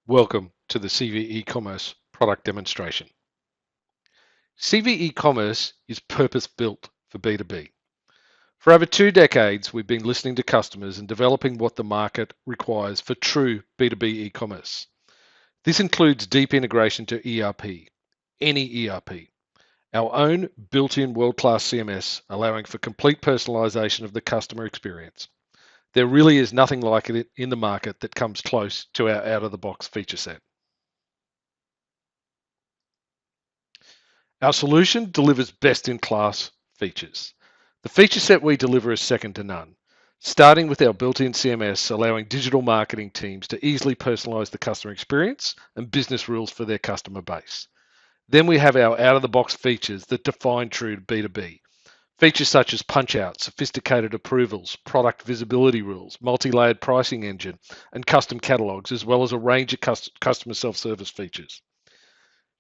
Welcome to the CV eCommerce product demonstration. CV eCommerce is purpose-built for B2B. For over 2 decades, we've been listening to customers and developing what the market requires for true B2B e-commerce. This includes deep integration to ERP, any ERP, our own built-in world-class CMS, allowing for complete personalization of the customer experience. There really is nothing like it in the market that comes close to our out-of-the-box feature set. Our solution delivers best-in-class features. The feature set we deliver is second to none, starting with our built-in CMS, allowing digital marketing teams to easily personalize the customer experience and business rules for their customer base. Then we have our out-of-the-box features that define true B2B. Features such as punch-out, sophisticated approvals, product visibility rules, multi-layered pricing engine, and custom catalogs, as well as a range of customer self-service features.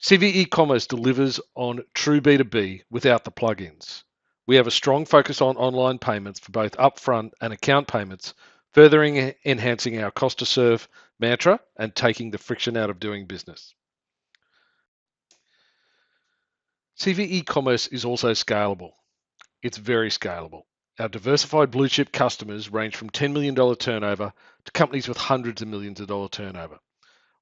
CV eCommerce delivers on true B2B without the plugins. We have a strong focus on online payments for both upfront and account payments, further enhancing our cost to serve mantra and taking the friction out of doing business. CV eCommerce is also scalable. It's very scalable. Our diversified blue chip customers range from $10 million turnover to companies with hundreds of millions of dollar turnover.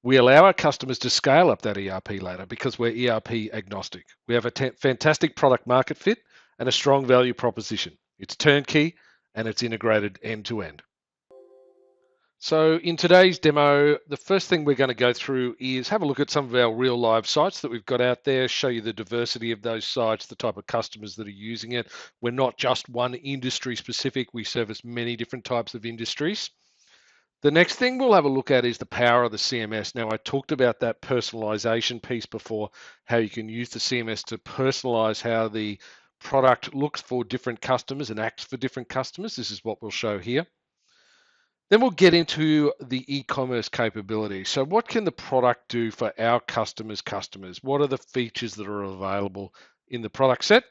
We allow our customers to scale up that ERP ladder because we're ERP agnostic. We have a fantastic product market fit and a strong value proposition. It's turnkey and it's integrated end to end. So in today's demo, the first thing we're going to go through is have a look at some of our real live sites that we've got out there, show you the diversity of those sites, the type of customers that are using it. We're not just one industry specific. We service many different types of industries. The next thing we'll have a look at is the power of the CMS. Now, I talked about that personalization piece before, how you can use the CMS to personalize how the product looks for different customers and acts for different customers. This is what we'll show here. Then we'll get into the e-commerce capability. So what can the product do for our customers' customers? What are the features that are available in the product set?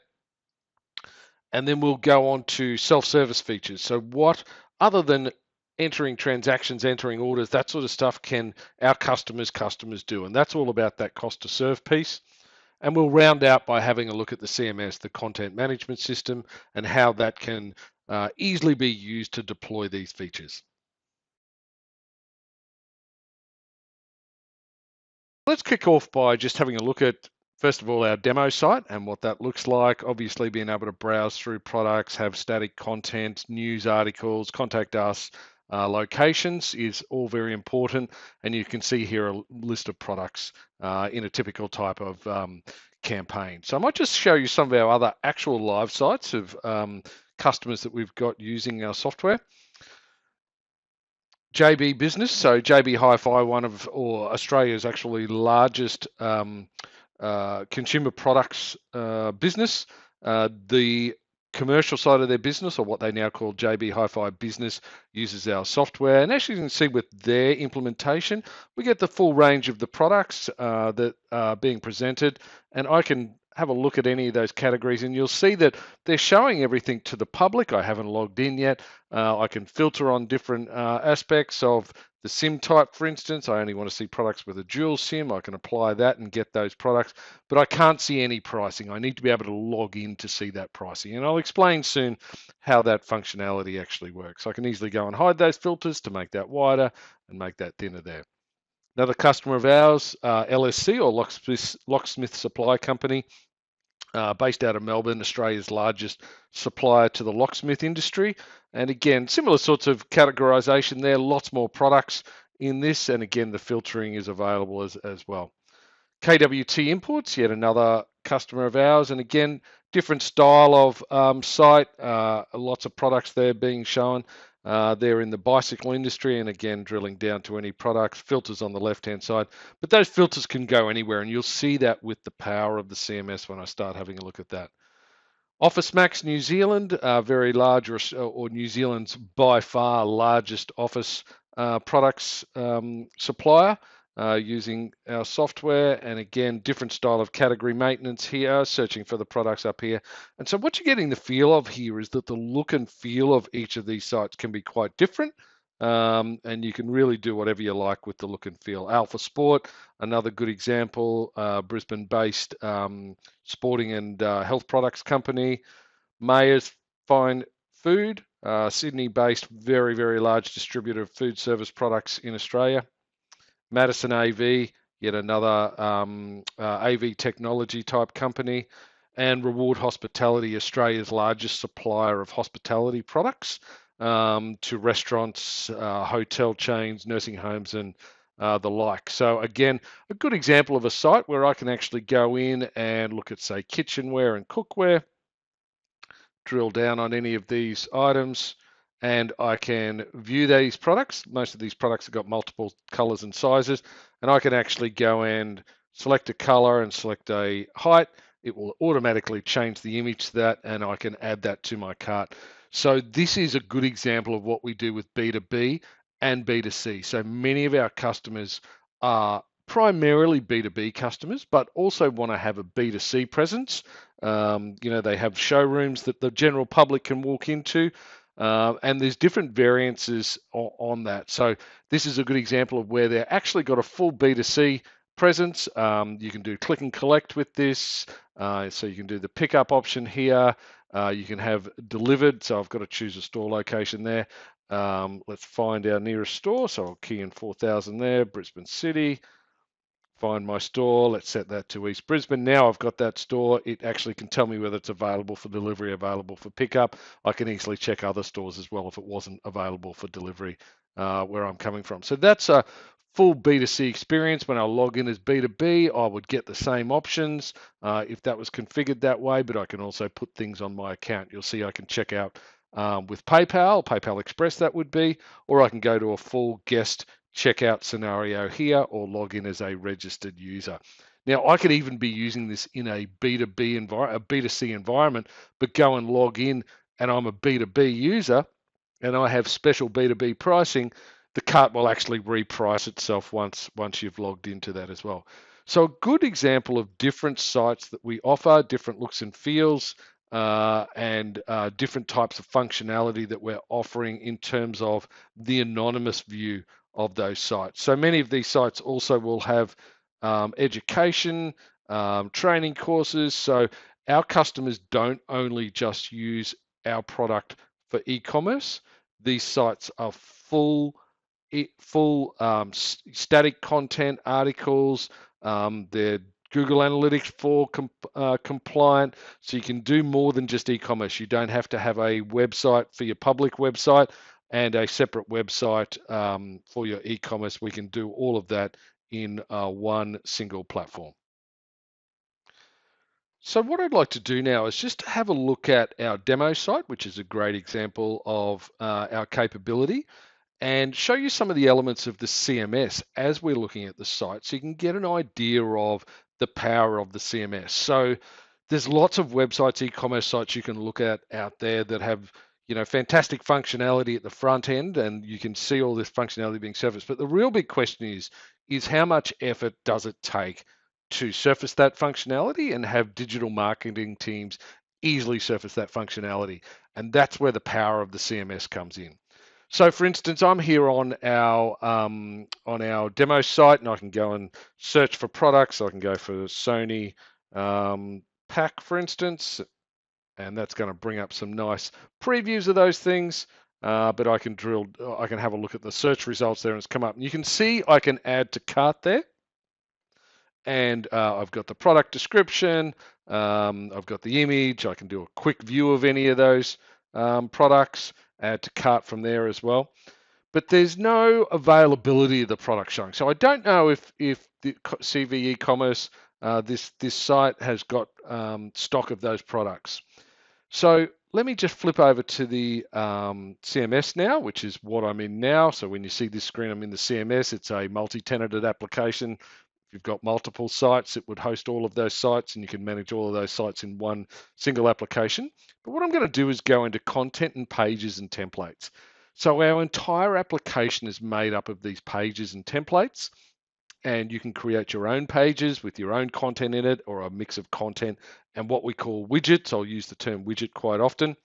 And then we'll go on to self-service features. So what, other than entering transactions, entering orders, that sort of stuff, can our customers' customers do? And that's all about that cost to serve piece. And we'll round out by having a look at the CMS, the content management system, and how that can easily be used to deploy these features. Let's kick off by just having a look at, first of all, our demo site and what that looks like. Obviously, being able to browse through products, have static content, news articles, contact us, locations is all very important. And you can see here a list of products in a typical type of campaign. So I might just show you some of our other actual live sites of customers that we've got using our software. JB Business, so JB Hi-Fi, one of Australia's actually largest consumer products business. The commercial side of their business, or what they now call JB Hi-Fi Business, uses our software. And as you can see with their implementation, we get the full range of the products that are being presented. And I can have a look at any of those categories and you'll see that they're showing everything to the public. I haven't logged in yet. I can filter on different aspects of the SIM type, for instance. I only want to see products with a dual SIM. I can apply that and get those products, but I can't see any pricing. I need to be able to log in to see that pricing. And I'll explain soon how that functionality actually works. I can easily go and hide those filters to make that wider and make that thinner there. Another customer of ours, LSC, or Locksmith Supply Company, based out of Melbourne, Australia's largest supplier to the locksmith industry. And again, similar sorts of categorization there, lots more products in this. And again, the filtering is available as well. KWT Imports, yet another customer of ours. And again, different style of site, lots of products there being shown. They're in the bicycle industry, and again, drilling down to any products, filters on the left-hand side. But those filters can go anywhere, and you'll see that with the power of the CMS when I start having a look at that. Office Max New Zealand, very large, or New Zealand's by far largest office products supplier. Using our software, and again, different style of category maintenance here, searching for the products up here. And so what you're getting the feel of here is that the look and feel of each of these sites can be quite different, and you can really do whatever you like with the look and feel. Alpha Sport, another good example, Brisbane-based sporting and health products company. Mayer's Fine Food, Sydney-based, very, very large distributor of food service products in Australia. Madison AV, yet another AV technology type company. And Reward Hospitality, Australia's largest supplier of hospitality products to restaurants, hotel chains, nursing homes, and the like. So again, a good example of a site where I can actually go in and look at, say, kitchenware and cookware, drill down on any of these items, and I can view these products. Most of these products have got multiple colors and sizes, and I can actually go and select a color and select a height. It will automatically change the image to that, and I can add that to my cart. So this is a good example of what we do with B2B and B2C. So many of our customers are primarily B2B customers, but also want to have a B2C presence. They have showrooms that the general public can walk into, and there's different variances on that. So this is a good example of where they've actually got a full B2C presence. You can do click and collect with this. So you can do the pickup option here. You can have delivered. So I've got to choose a store location there. Let's find our nearest store. So I'll key in 4,000 there, Brisbane City. Find my store. Let's set that to East Brisbane. Now I've got that store. It actually can tell me whether it's available for delivery, available for pickup. I can easily check other stores as well if it wasn't available for delivery where I'm coming from. So that's a full B2C experience. When I log in as B2B, I would get the same options if that was configured that way, but I can also put things on my account. You'll see I can check out with PayPal Express that would be, or I can go to a full guest checkout scenario here or log in as a registered user. Now, I could even be using this in a B2B environment, a B2C environment, but go and log in and I'm a B2B user and I have special B2B pricing. The cart will actually reprice itself once you've logged into that as well. So a good example of different sites that we offer, different looks and feels, and different types of functionality that we're offering in terms of the anonymous view of those sites. So many of these sites also will have education, training courses. So our customers don't only just use our product for e-commerce. These sites are full static content articles. They're Google Analytics 4 compliant, so you can do more than just e-commerce. You don't have to have a website for your public website and a separate website for your e-commerce. We can do all of that in one single platform. So what I'd like to do now is just have a look at our demo site, which is a great example of our capability, and show you some of the elements of the CMS as we're looking at the site so you can get an idea of the power of the CMS. So there's lots of websites, e-commerce sites you can look at out there that have fantastic functionality at the front end, and you can see all this functionality being surfaced. But the real big question is how much effort does it take to surface that functionality and have digital marketing teams easily surface that functionality? And that's where the power of the CMS comes in. So, for instance, I'm here on our demo site, and I can go and search for products. I can go for Sony pack, for instance, and that's going to bring up some nice previews of those things. But I can have a look at the search results there, and it's come up. And you can see I can add to cart there, and I've got the product description. I've got the image. I can do a quick view of any of those products. Add to cart from there as well. But there's no availability of the product showing. So I don't know if the CV e-commerce, this site has got stock of those products. So let me just flip over to the CMS now, which is what I'm in now. So when you see this screen, I'm in the CMS. It's a multi-tenanted application. If you've got multiple sites, it would host all of those sites, and you can manage all of those sites in one single application. But what I'm going to do is go into content and pages and templates. So our entire application is made up of these pages and templates, and you can create your own pages with your own content in it, or a mix of content and what we call widgets. I'll use the term widget quite often.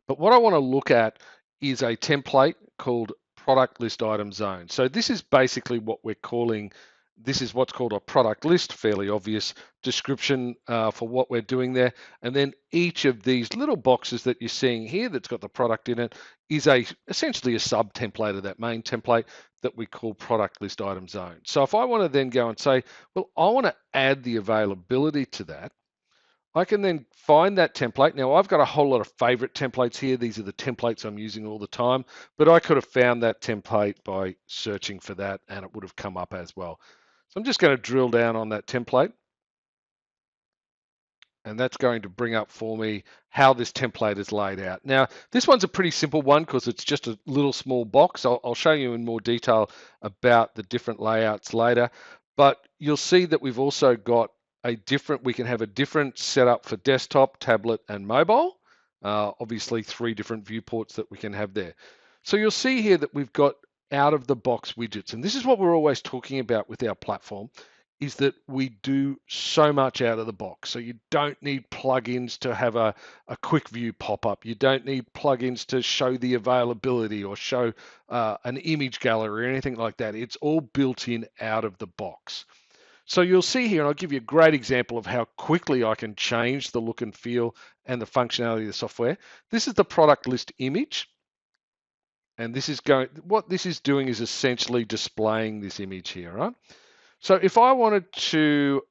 But what I want to look at is a template called product list item zone. So this is basically what we're calling, this is what's called a product list, fairly obvious description for what we're doing there. And then each of these little boxes that you're seeing here that's got the product in it is essentially a sub template of that main template that we call product list item zone. So if I want to then go and say, well, I want to add the availability to that, I can then find that template. Now I've got a whole lot of favorite templates here. These are the templates I'm using all the time, but I could have found that template by searching for that and it would have come up as well. So I'm just going to drill down on that template. And that's going to bring up for me how this template is laid out. Now, this one's a pretty simple one because it's just a little small box. I'll show you in more detail about the different layouts later, but you'll see that we've also got we can have a different setup for desktop, tablet, and mobile. Obviously, 3 different viewports that we can have there. So you'll see here that we've got out of the box widgets, and this is what we're always talking about with our platform, is that we do so much out of the box. So you don't need plugins to have a quick view pop-up. You don't need plugins to show the availability or show an image gallery or anything like that. It's all built in out of the box. So you'll see here, and I'll give you a great example of how quickly I can change the look and feel and the functionality of the software. This is the product list image. And what this is doing is essentially displaying this image here, right? So if I wanted to,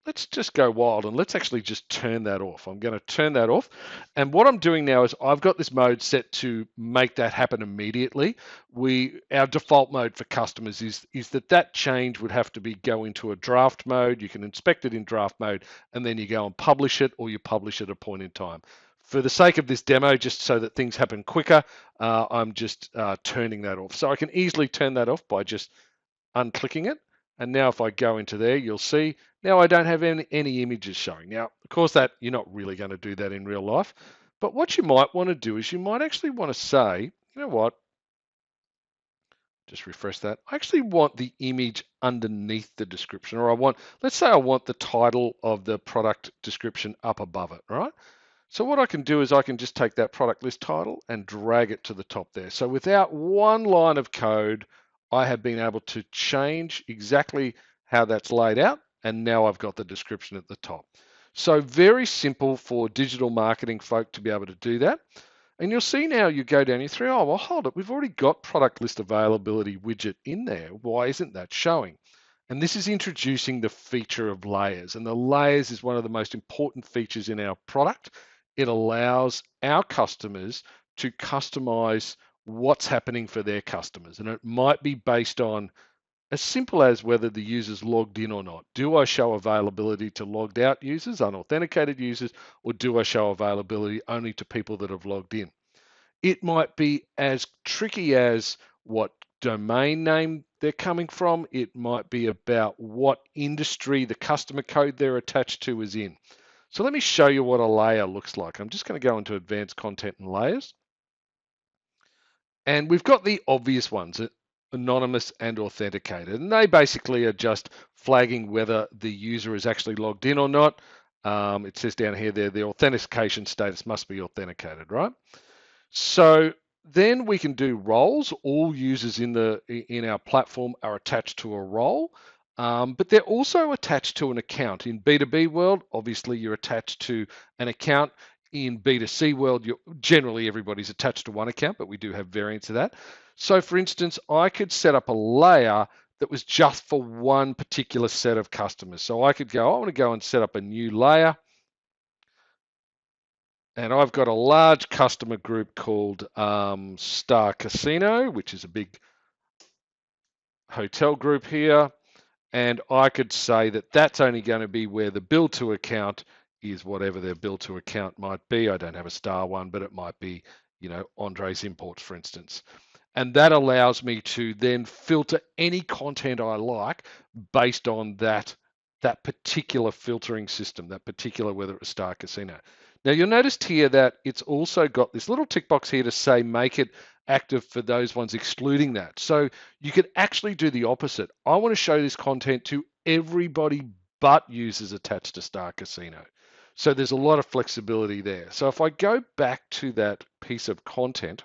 let's just go wild and let's actually just turn that off. I'm going to turn that off. And what I'm doing now is I've got this mode set to make that happen immediately. Our default mode for customers is that change would have to go into a draft mode. You can inspect it in draft mode and then you go and publish it, or you publish at a point in time. For the sake of this demo, just so that things happen quicker, I'm just turning that off. So I can easily turn that off by just unclicking it. And now if I go into there, you'll see now I don't have any images showing. Now, of course, that you're not really going to do that in real life. But what you might want to do is you might actually want to say, you know what? Just refresh that. I actually want the image underneath the description, or let's say I want the title of the product description up above it, right? So what I can do is I can just take that product list title and drag it to the top there. So without one line of code, I have been able to change exactly how that's laid out, and now I've got the description at the top. So very simple for digital marketing folk to be able to do that. And you'll see now you go down, you through, oh, well, hold it, we've already got product list availability widget in there. Why isn't that showing? And this is introducing the feature of layers. And the layers is one of the most important features in our product. It allows our customers to customize what's happening for their customers. And it might be based on as simple as whether the user's logged in or not. Do I show availability to logged out users, unauthenticated users, or do I show availability only to people that have logged in? It might be as tricky as what domain name they're coming from. It might be about what industry the customer code they're attached to is in. So let me show you what a layer looks like. I'm just going to go into advanced content and layers. And we've got the obvious ones, anonymous and authenticated. And they basically are just flagging whether the user is actually logged in or not. It says down here there, the authentication status must be authenticated, right? So then we can do roles. All users in our platform are attached to a role, but they're also attached to an account. In B2B world, obviously you're attached to an account. In B2C world, generally everybody's attached to one account, but we do have variants of that. So for instance, I could set up a layer that was just for one particular set of customers. So I could go, I want to go and set up a new layer. And I've got a large customer group called Star Casino, which is a big hotel group here. And I could say that that's only going to be where the bill to account is whatever their bill to account might be. I don't have a Star one, but it might be, Andre's Imports, for instance. And that allows me to then filter any content I like based on that particular filtering system, that particular, whether it was Star Casino. Now you'll notice here that it's also got this little tick box here to say make it active for those ones excluding that. So you could actually do the opposite. I want to show this content to everybody but users attached to Star Casino. So there's a lot of flexibility there. So if I go back to that piece of content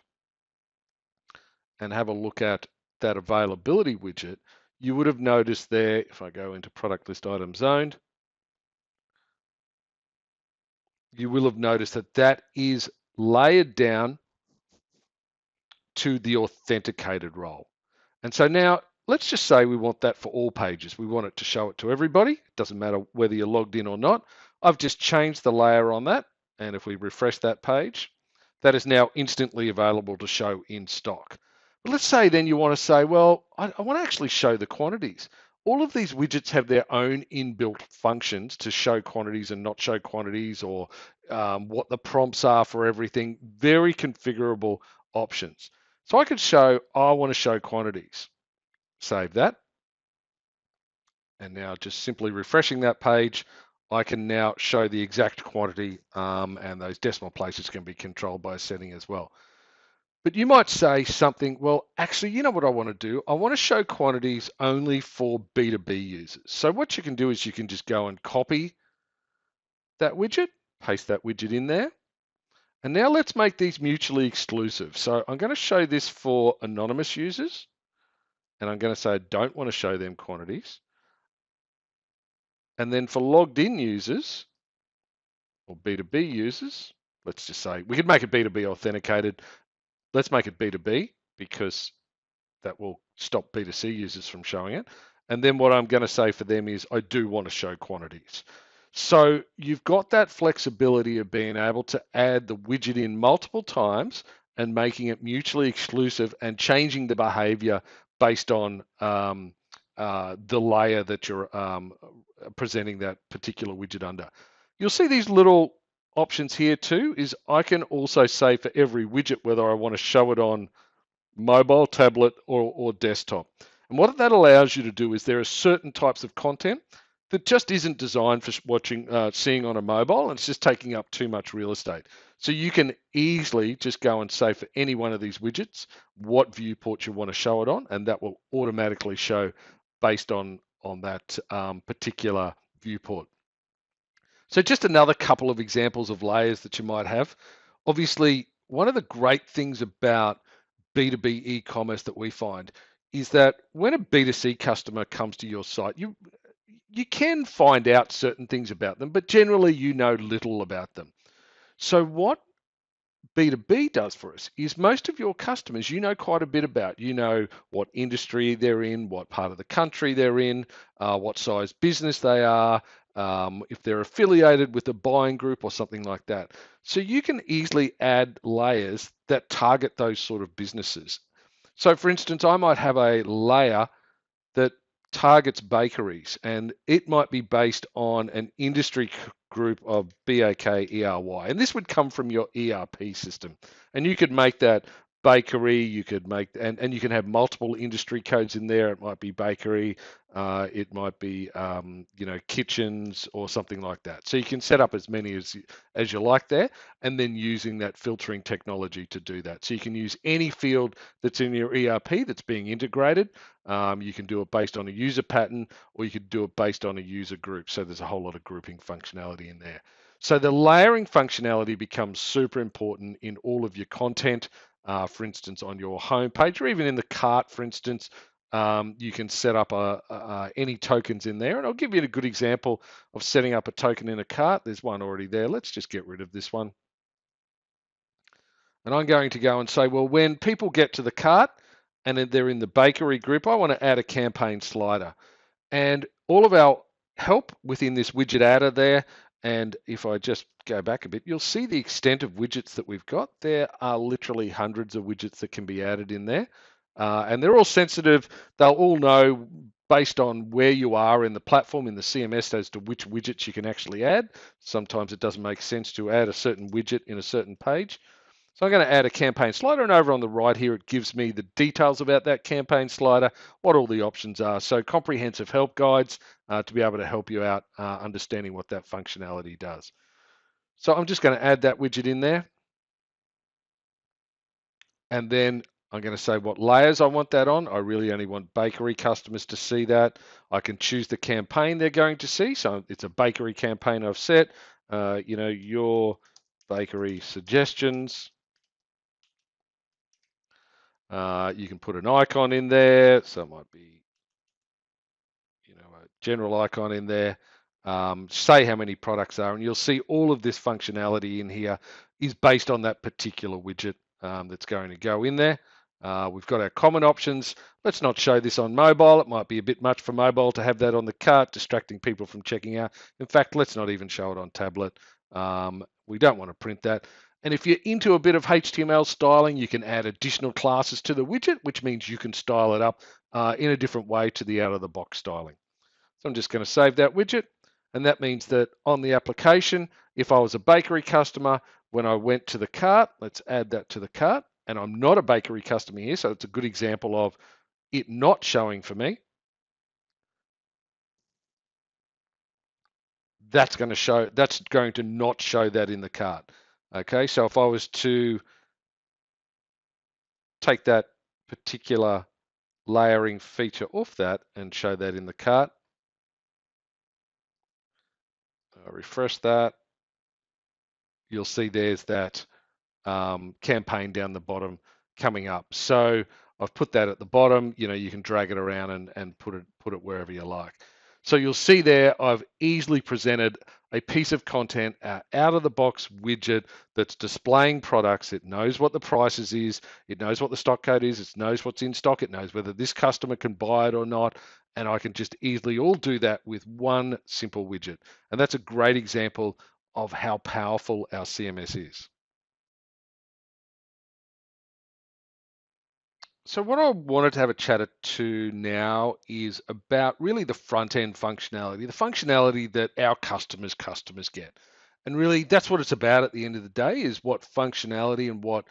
and have a look at that availability widget, you would have noticed there, if I go into product list items zoned, you will have noticed that that is layered down to the authenticated role. And so now let's just say we want that for all pages. We want it to show it to everybody. It doesn't matter whether you're logged in or not. I've just changed the layer on that. And if we refresh that page, that is now instantly available to show in stock. But let's say then you want to say, well, I want to actually show the quantities. All of these widgets have their own inbuilt functions to show quantities and not show quantities, or what the prompts are for everything. Very configurable options. So I could show, I want to show quantities. Save that. And now just simply refreshing that page, I can now show the exact quantity, and those decimal places can be controlled by a setting as well. But you might say something, well, actually, you know what I want to do? I want to show quantities only for B2B users. So what you can do is you can just go and copy that widget, paste that widget in there. And now let's make these mutually exclusive. So I'm going to show this for anonymous users. And I'm going to say I don't want to show them quantities. And then for logged in users or B2B users, let's just say we could make it B2B authenticated. Let's make it B2B because that will stop B2C users from showing it. And then what I'm going to say for them is I do want to show quantities. So you've got that flexibility of being able to add the widget in multiple times and making it mutually exclusive and changing the behavior based on the layer that you're presenting that particular widget under. You'll see these little options here too, is I can also say for every widget whether I want to show it on mobile, tablet, or desktop. And what that allows you to do is there are certain types of content that just isn't designed for seeing on a mobile, and it's just taking up too much real estate. So you can easily just go and say for any one of these widgets what viewport you want to show it on, and that will automatically show based on that particular viewport. So just another couple of examples of layers that you might have. Obviously, one of the great things about B2B e-commerce that we find is that when a B2C customer comes to your site, you can find out certain things about them, but generally you know little about them. So what B2B does for us is most of your customers, you know quite a bit about. You know what industry they're in, what part of the country they're in, what size business they are, if they're affiliated with a buying group or something like that. So you can easily add layers that target those sort of businesses. So for instance, I might have a layer that targets bakeries, and it might be based on an industry group of BAKERY. And this would come from your ERP system. And you could make that bakery, you could make, and you can have multiple industry codes in there. It might be bakery, it might be, kitchens or something like that. So you can set up as many as you like there, and then using that filtering technology to do that. So you can use any field that's in your ERP that's being integrated. You can do it based on a user pattern, or you could do it based on a user group. So there's a whole lot of grouping functionality in there. So the layering functionality becomes super important in all of your content. For instance, on your homepage, or even in the cart, for instance, you can set up any tokens in there. And I'll give you a good example of setting up a token in a cart. There's one already there. Let's just get rid of this one. And I'm going to go and say, well, when people get to the cart and they're in the bakery group, I want to add a campaign slider. And all of our help within this widget adder there, and if I just go back a bit, you'll see the extent of widgets that we've got. There are literally hundreds of widgets that can be added in there. And they're all sensitive. They'll all know based on where you are in the platform, in the CMS, as to which widgets you can actually add. Sometimes it doesn't make sense to add a certain widget in a certain page. So I'm going to add a campaign slider, and over on the right here, it gives me the details about that campaign slider, what all the options are. So comprehensive help guides to be able to help you out understanding what that functionality does. So I'm just going to add that widget in there. And then I'm going to say what layers I want that on. I really only want bakery customers to see that. I can choose the campaign they're going to see. So it's a bakery campaign I've set, your bakery suggestions. You can put an icon in there, so it might be, a general icon in there. Say how many products are, and you'll see all of this functionality in here is based on that particular widget that's going to go in there. We've got our common options. Let's not show this on mobile. It might be a bit much for mobile to have that on the cart, distracting people from checking out. In fact, let's not even show it on tablet. We don't want to print that. And if you're into a bit of HTML styling, you can add additional classes to the widget, which means you can style it up in a different way to the out-of-the-box styling. So I'm just going to save that widget. And that means that on the application, if I was a bakery customer, when I went to the cart, let's add that to the cart. And I'm not a bakery customer here, so it's a good example of it not showing for me. That's going to not show that in the cart. Okay, so if I was to take that particular layering feature off that and show that in the cart, I'll refresh that. You'll see there's that campaign down the bottom coming up. So I've put that at the bottom. You can drag it around and put it wherever you like. So you'll see there I've easily presented a piece of content out of the box widget that's displaying products. It knows what the prices is. It knows what the stock code is. It knows what's in stock. It knows whether this customer can buy it or not. And I can just easily all do that with one simple widget. And that's a great example of how powerful our CMS is. So what I wanted to have a chat to now is about really the front end functionality, the functionality that our customers get. And really that's what it's about at the end of the day, is what functionality and what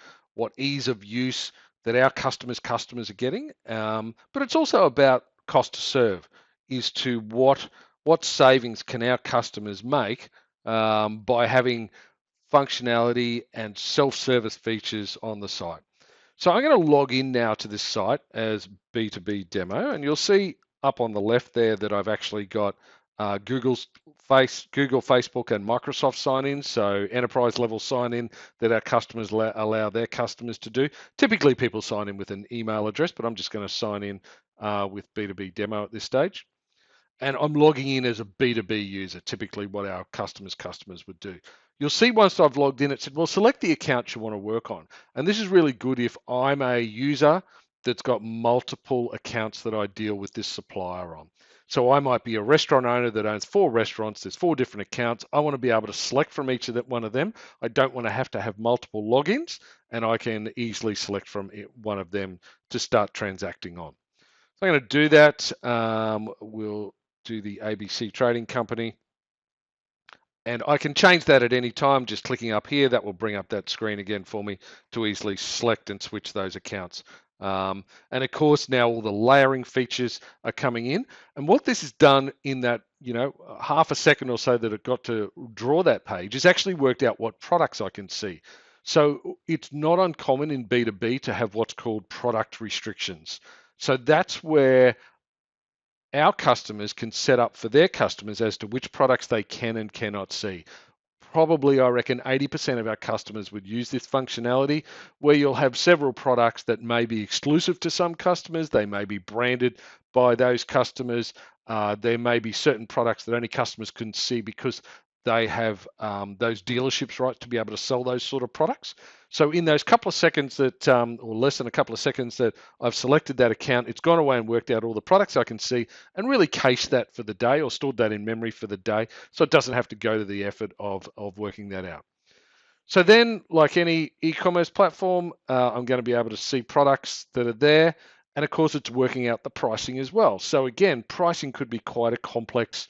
ease of use that our customers are getting. But it's also about cost to serve, is to what savings can our customers make by having functionality and self-service features on the site. So I'm going to log in now to this site as B2B demo, and you'll see up on the left there that I've actually got Google, Facebook, and Microsoft sign-in, so enterprise level sign-in that our customers allow their customers to do. Typically, people sign in with an email address, but I'm just going to sign in with B2B demo at this stage. And I'm logging in as a B2B user, typically what our customers would do. You'll see once I've logged in, it said, well, select the account you want to work on. And this is really good if I'm a user that's got multiple accounts that I deal with this supplier on. So I might be a restaurant owner that owns 4 restaurants. There's 4 different accounts. I want to be able to select from each of one of them. I don't want to have multiple logins, and I can easily select from one of them to start transacting on. So I'm going to do that. We'll do the ABC Trading Company. And I can change that at any time, just clicking up here. That will bring up that screen again for me to easily select and switch those accounts. And of course, now all the layering features are coming in. And what this has done in that, half a second or so that it got to draw that page is actually worked out what products I can see. So it's not uncommon in B2B to have what's called product restrictions. So that's where our customers can set up for their customers as to which products they can and cannot see. Probably, I reckon 80% of our customers would use this functionality, where you'll have several products that may be exclusive to some customers. They may be branded by those customers. There may be certain products that only customers can see because they have those dealerships right to be able to sell those sort of products. So in those couple of seconds that, or less than a couple of seconds that I've selected that account, it's gone away and worked out all the products I can see and really cached that for the day or stored that in memory for the day, so it doesn't have to go to the effort of working that out. So then, like any e-commerce platform, I'm going to be able to see products that are there. And of course, it's working out the pricing as well. So again, pricing could be quite a complex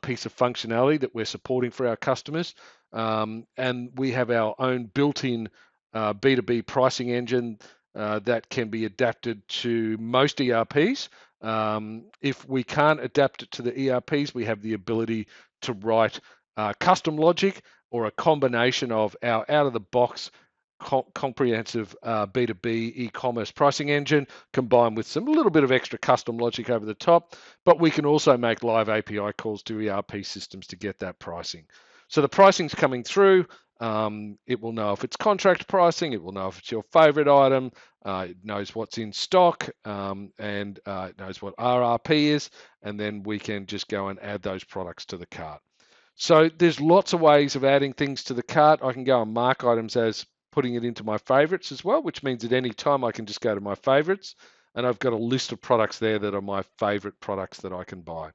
piece of functionality that we're supporting for our customers. And we have our own built-in B2B pricing engine that can be adapted to most ERPs. If we can't adapt it to the ERPs, we have the ability to write custom logic or a combination of our out-of-the-box comprehensive B2B e-commerce pricing engine combined with some little bit of extra custom logic over the top, but we can also make live API calls to ERP systems to get that pricing. So the pricing's coming through. It will know if it's contract pricing. It will know if it's your favorite item. It knows what's in stock, and it knows what RRP is. And then we can just go and add those products to the cart. So there's lots of ways of adding things to the cart. I can go and mark items as putting it into my favorites as well, which means at any time I can just go to my favorites, and I've got a list of products there that are my favorite products that I can buy.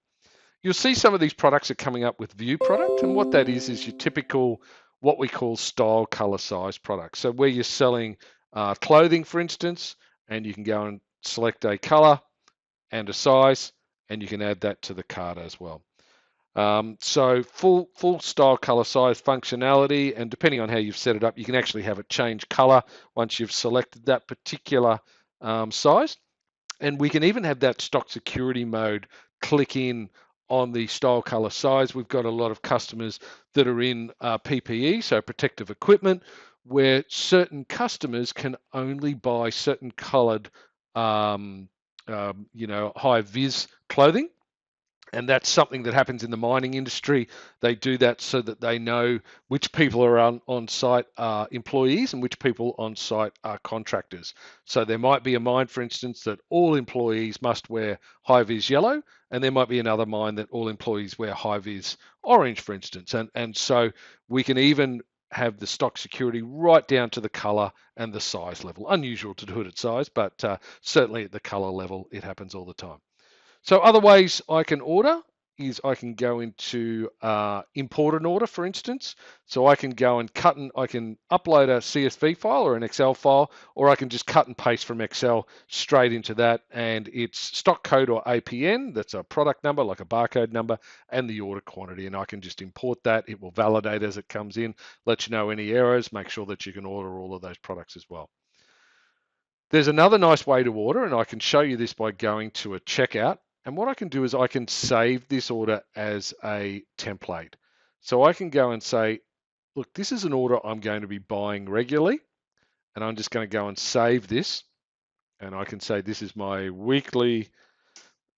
You'll see some of these products are coming up with view product, and what that is your typical, what we call style, color, size products. So where you're selling clothing, for instance, and you can go and select a color and a size, and you can add that to the cart as well. So full style, color, size functionality, and depending on how you've set it up, you can actually have it change color once you've selected that particular size. And we can even have that stock security mode click in on the style, color, size. We've got a lot of customers that are in PPE, so protective equipment, where certain customers can only buy certain colored, high vis clothing. And that's something that happens in the mining industry. They do that so that they know which people are on site are employees and which people on site are contractors. So there might be a mine, for instance, that all employees must wear high vis yellow, and there might be another mine that all employees wear high vis orange, for instance. And so we can even have the stock security right down to the color and the size level. Unusual to do it at size, but certainly at the color level, it happens all the time. So other ways I can order is I can go into import an order, for instance. So I can go and I can upload a CSV file or an Excel file, or I can just cut and paste from Excel straight into that. And it's stock code or APN, that's a product number, like a barcode number, and the order quantity. And I can just import that. It will validate as it comes in, let you know any errors, make sure that you can order all of those products as well. There's another nice way to order, and I can show you this by going to a checkout. And what I can do is I can save this order as a template. So I can go and say, look, this is an order I'm going to be buying regularly, and I'm just going to go and save this. And I can say this is my weekly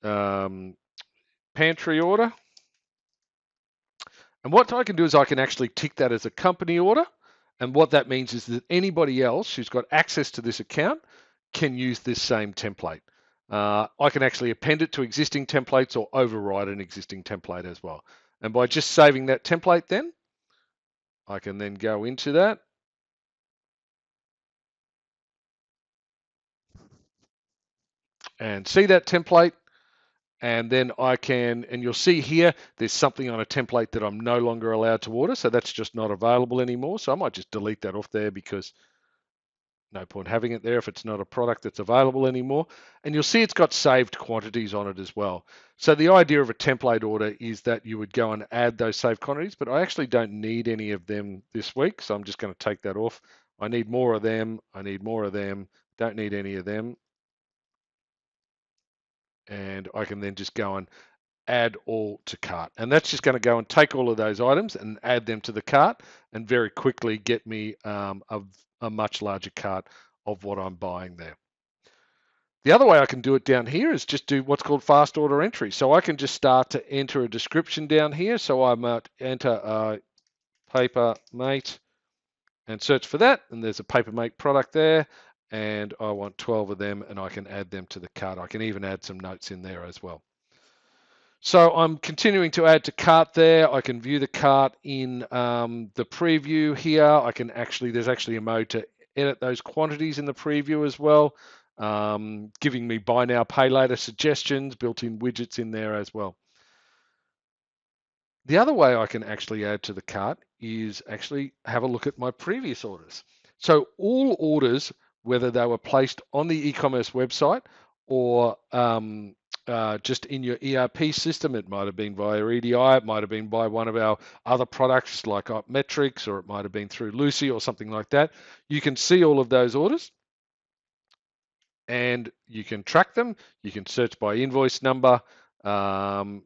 pantry order. And what I can do is I can actually tick that as a company order. And what that means is that anybody else who's got access to this account can use this same template. I can actually append it to existing templates or override an existing template as well. And by just saving that template then, I can then go into that. And see that template. And then I can, and you'll see here, there's something on a template that I'm no longer allowed to order. So that's just not available anymore. So I might just delete that off there because no point having it there if it's not a product that's available anymore. And you'll see it's got saved quantities on it as well. So the idea of a template order is that you would go and add those saved quantities, but I actually don't need any of them this week. So I'm just going to take that off. I need more of them. I need more of them. Don't need any of them. And I can then just go and add all to cart. And that's just going to go and take all of those items and add them to the cart and very quickly get me a much larger cart of what I'm buying there. The other way I can do it down here is just do what's called fast order entry. So I can just start to enter a description down here. So I might enter paper mate and search for that. And there's a paper mate product there. And I want 12 of them and I can add them to the cart. I can even add some notes in there as well. So I'm continuing to add to cart there. I can view the cart in the preview here. There's actually a mode to edit those quantities in the preview as well, giving me buy now, pay later suggestions, built-in widgets in there as well. The other way I can actually add to the cart is actually have a look at my previous orders. So all orders, whether they were placed on the e-commerce website or just in your ERP system, it might have been via EDI, it might have been by one of our other products like Metrics, or it might have been through Lucy or something like that. You can see all of those orders and you can track them. You can search by invoice number and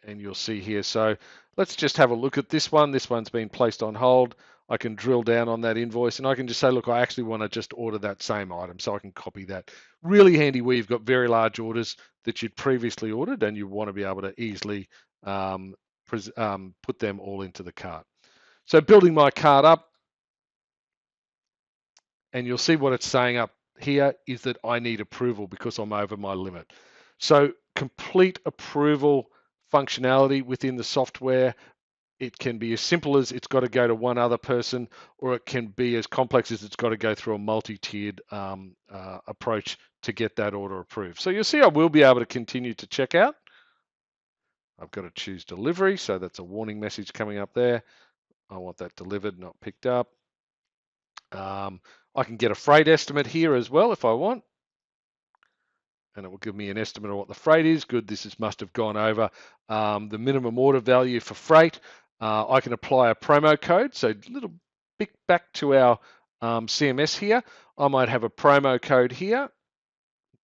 you'll see here. So let's just have a look at this one. This one's been placed on hold. I can drill down on that invoice and I can just say, look, I actually want to just order that same item. So I can copy that. Really handy where you've got very large orders that you'd previously ordered and you want to be able to easily put them all into the cart. So building my cart up, and you'll see what it's saying up here is that I need approval because I'm over my limit. So complete approval functionality within the software. It can be as simple as it's got to go to one other person, or it can be as complex as it's got to go through a multi-tiered approach to get that order approved. So you'll see I will be able to continue to check out. I've got to choose delivery, so that's a warning message coming up there. I want that delivered, not picked up. I can get a freight estimate here as well if I want, and it will give me an estimate of what the freight is. Good, must have gone over the minimum order value for freight. I can apply a promo code, so a little bit back to our CMS here. I might have a promo code here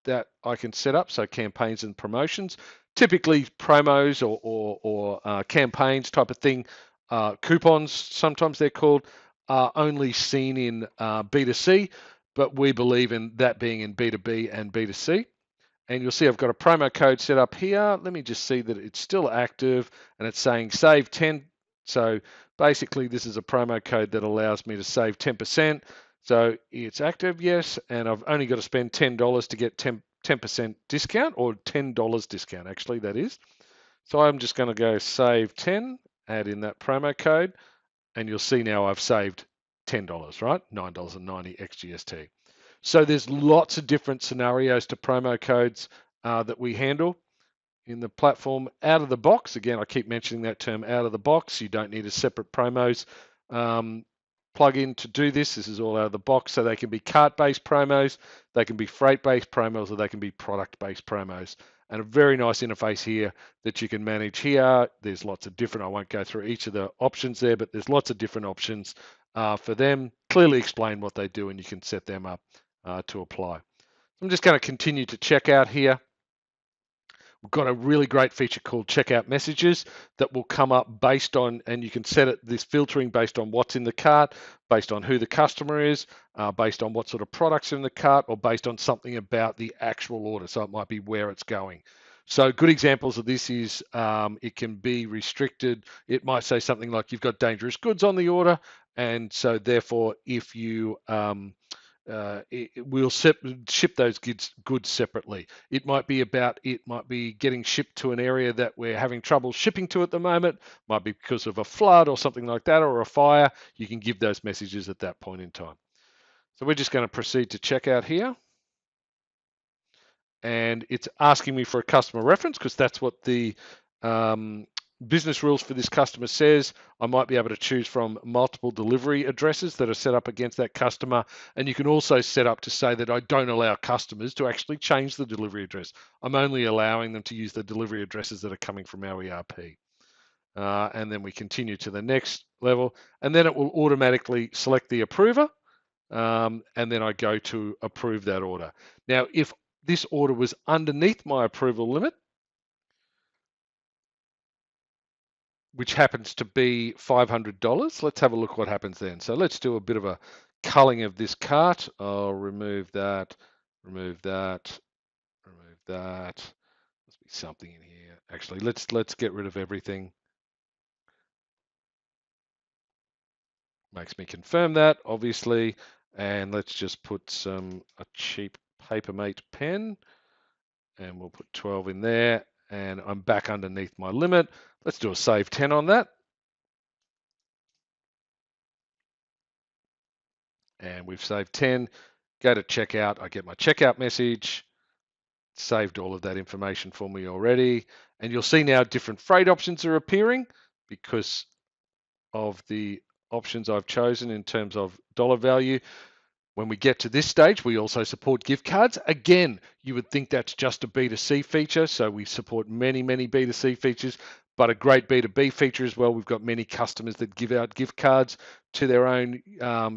that I can set up, so campaigns and promotions. Typically promos or campaigns type of thing, coupons sometimes they're called, are only seen in B2C, but we believe in that being in B2B and B2C. And you'll see I've got a promo code set up here. Let me just see that it's still active, and it's saying save 10. So basically this is a promo code that allows me to save 10%. So it's active, yes, and I've only got to spend $10 to get 10% discount, or $10 discount actually, that is. So I'm just going to go save 10, add in that promo code, and you'll see now I've saved $10, right? $9.90 XGST. So there's lots of different scenarios to promo codes that we handle in the platform out of the box. Again, I keep mentioning that term out of the box. You don't need a separate promos plugin to do this. This is all out of the box. So they can be cart-based promos, they can be freight-based promos, or they can be product-based promos. And a very nice interface here that you can manage here. There's lots of different, I won't go through each of the options there, but there's lots of different options for them. Clearly explain what they do, and you can set them up to apply. I'm just going to continue to check out here. We've got a really great feature called checkout messages that will come up based on, and you can set this filtering based on what's in the cart, based on who the customer is, based on what sort of products are in the cart, or based on something about the actual order. So it might be where it's going. So good examples of this is it can be restricted. It might say something like you've got dangerous goods on the order, and so therefore if you we'll ship those goods separately. It might be getting shipped to an area that we're having trouble shipping to at the moment. Might be because of a flood or something like that, or a fire. You can give those messages at that point in time. So we're just going to proceed to checkout here. And it's asking me for a customer reference because that's what the business rules for this customer says. I might be able to choose from multiple delivery addresses that are set up against that customer. And you can also set up to say that I don't allow customers to actually change the delivery address. I'm only allowing them to use the delivery addresses that are coming from our ERP. And then we continue to the next level, and then it will automatically select the approver. And then I go to approve that order. Now, if this order was underneath my approval limit, which happens to be $500. Let's have a look what happens then. So let's do a bit of a culling of this cart. I'll remove that, remove that, remove that. Must be something in here. Actually, let's get rid of everything. Makes me confirm that, obviously. And let's just put a cheap Papermate pen, and we'll put 12 in there, and I'm back underneath my limit. Let's do a save 10 on that. And we've saved 10. Go to checkout. I get my checkout message. Saved all of that information for me already. And you'll see now different freight options are appearing because of the options I've chosen in terms of dollar value. When we get to this stage, we also support gift cards. Again, you would think that's just a B2C feature. So we support many, many B2C features, but a great B2B feature as well. We've got many customers that give out gift cards to their own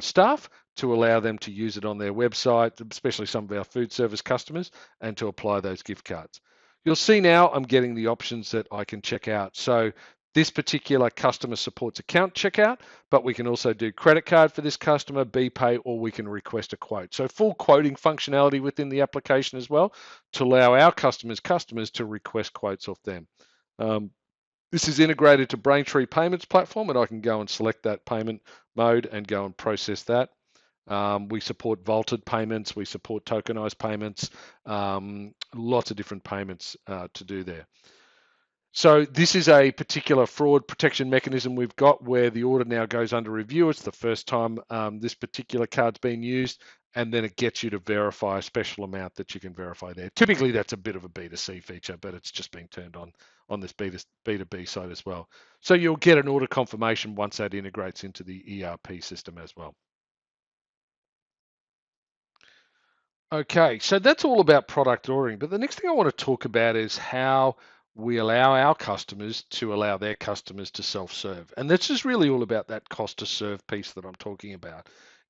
staff to allow them to use it on their website, especially some of our food service customers, and to apply those gift cards. You'll see now I'm getting the options that I can check out. So this particular customer supports account checkout, but we can also do credit card for this customer, BPay, or we can request a quote. So full quoting functionality within the application as well to allow our customers to request quotes off them. This is integrated to Braintree payments platform, and I can go and select that payment mode and go and process that. We support vaulted payments, we support tokenized payments, lots of different payments to do there. So this is a particular fraud protection mechanism we've got where the order now goes under review. It's the first time this particular card's been used, and then it gets you to verify a special amount that you can verify there. Typically, that's a bit of a B2C feature, but it's just been turned on this B2B side as well. So you'll get an order confirmation once that integrates into the ERP system as well. Okay, so that's all about product ordering. But the next thing I want to talk about is how we allow our customers to allow their customers to self-serve. And this is really all about that cost to serve piece that I'm talking about.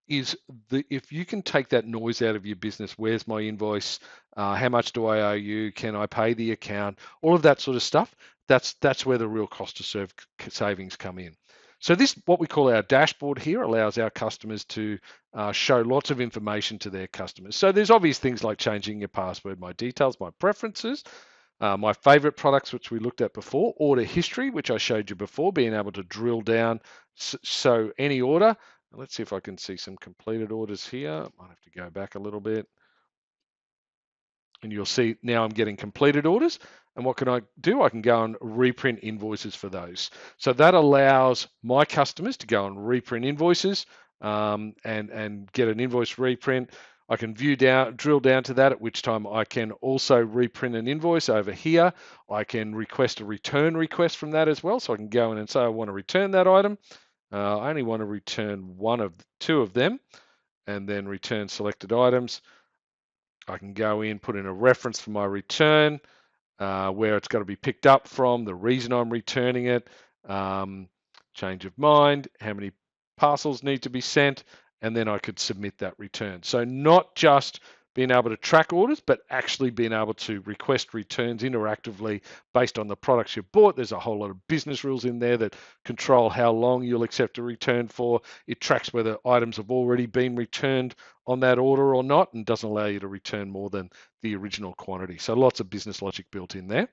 Is if you can take that noise out of your business, where's my invoice? How much do I owe you? Can I pay the account? All of that sort of stuff. That's where the real cost to serve savings come in. So this, what we call our dashboard here, allows our customers to show lots of information to their customers. So there's obvious things like changing your password, my details, my preferences, my favorite products, which we looked at before, order history, which I showed you before, being able to drill down. So any order, let's see if I can see some completed orders here. I might have to go back a little bit. And you'll see now I'm getting completed orders. And what can I do? I can go and reprint invoices for those. So that allows my customers to go and reprint invoices and get an invoice reprint. I can drill down to that, at which time I can also reprint an invoice over here. I can request a return request from that as well. So I can go in and say I want to return that item. I only want to return two of them, and then return selected items. I can go in, put in a reference for my return, where it's got to be picked up from, the reason I'm returning it, change of mind, how many parcels need to be sent, and then I could submit that return. So not just being able to track orders, but actually being able to request returns interactively based on the products you've bought. There's a whole lot of business rules in there that control how long you'll accept a return for. It tracks whether items have already been returned on that order or not, and doesn't allow you to return more than the original quantity. So lots of business logic built in there.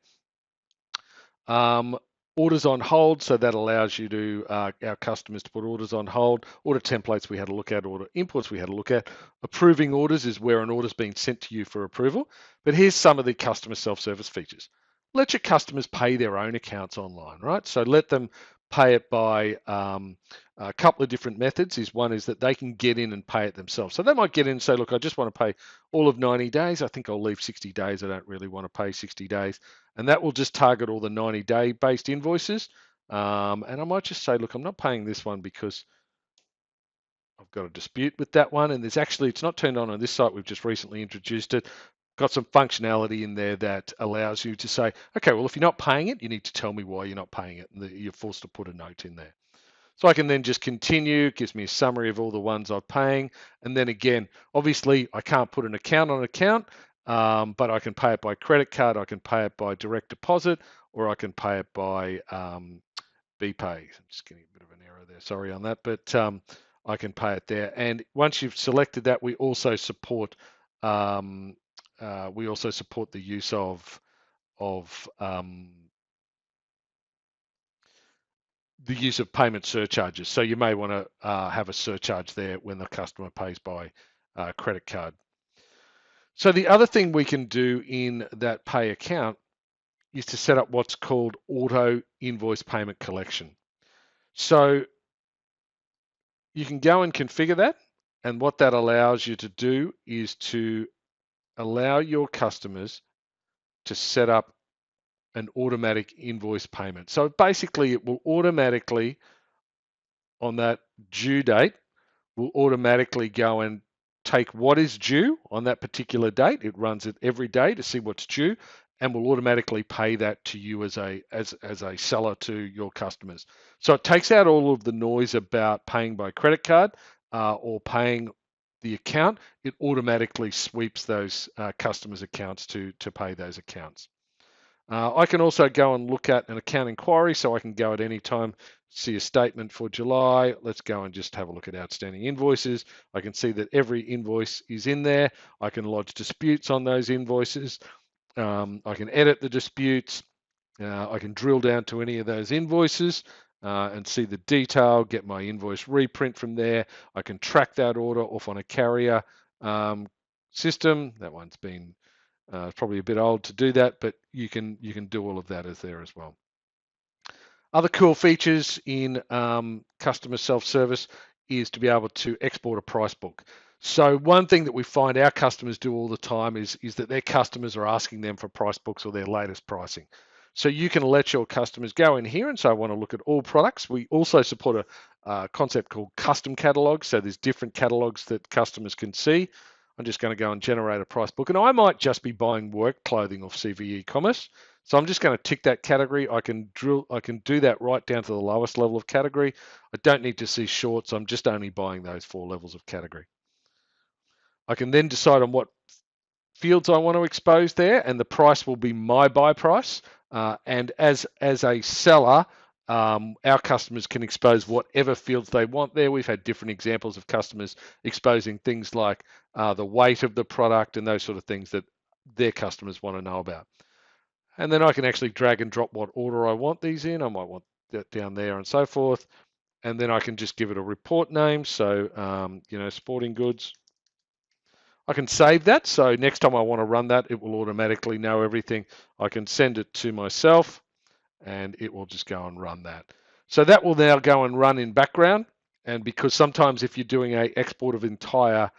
Orders on hold, so that allows you to our customers to put orders on hold. Order templates we had a look at, order imports we had a look at. Approving orders is where an order's been sent to you for approval. But here's some of the customer self-service features. Let your customers pay their own accounts online, right? So let them pay it by a couple of different methods. One is that they can get in and pay it themselves. So they might get in and say, look, I just want to pay all of 90 days. I think I'll leave 60 days. I don't really want to pay 60 days. And that will just target all the 90-day based invoices. And I might just say, look, I'm not paying this one because I've got a dispute with that one. And it's not turned on this site. We've just recently introduced it. Got some functionality in there that allows you to say, okay, well, if you're not paying it, you need to tell me why you're not paying it. And you're forced to put a note in there. So I can then just continue. It gives me a summary of all the ones I'm paying. And then again, obviously, I can't put an account on account, but I can pay it by credit card. I can pay it by direct deposit, or I can pay it by BPay. I'm just getting a bit of an error there. Sorry on that. But I can pay it there. And once you've selected that, we also support the use of the use of payment surcharges. So you may want to have a surcharge there when the customer pays by credit card. So the other thing we can do in that pay account is to set up what's called auto invoice payment collection. So you can go and configure that. And what that allows you to do is to allow your customers to set up an automatic invoice payment. So basically, it will automatically, on that due date, will automatically go and take what is due on that particular date. It runs it every day to see what's due, and will automatically pay that to you as a seller to your customers. So it takes out all of the noise about paying by credit card or paying the account. It automatically sweeps those customers' accounts to pay those accounts. I can also go and look at an account inquiry, so I can go at any time, see a statement for July. Let's go and just have a look at outstanding invoices. I can see that every invoice is in there. I can lodge disputes on those invoices. I can edit the disputes. I can drill down to any of those invoices and see the detail, get my invoice reprint from there. I can track that order off on a carrier system. That one's been probably a bit old to do that, but you can do all of that as there as well. Other cool features in customer self-service is to be able to export a price book. So one thing that we find our customers do all the time is that their customers are asking them for price books or their latest pricing. So you can let your customers go in here and say, I want to look at all products. We also support a concept called custom catalogs. So there's different catalogs that customers can see. I'm just going to go and generate a price book. And I might just be buying work clothing off CV eCommerce. So I'm just going to tick that category. I can do that right down to the lowest level of category. I don't need to see shorts. I'm just only buying those 4 levels of category. I can then decide on what fields I want to expose there, and the price will be my buy price. And as a seller, our customers can expose whatever fields they want there. We've had different examples of customers exposing things like the weight of the product and those sort of things that their customers want to know about. And then I can actually drag and drop what order I want these in. I might want that down there and so forth. And then I can just give it a report name. So, sporting goods. I can save that. So next time I want to run that, it will automatically know everything. I can send it to myself and it will just go and run that. So that will now go and run in background. And because sometimes if you're doing an export of an entire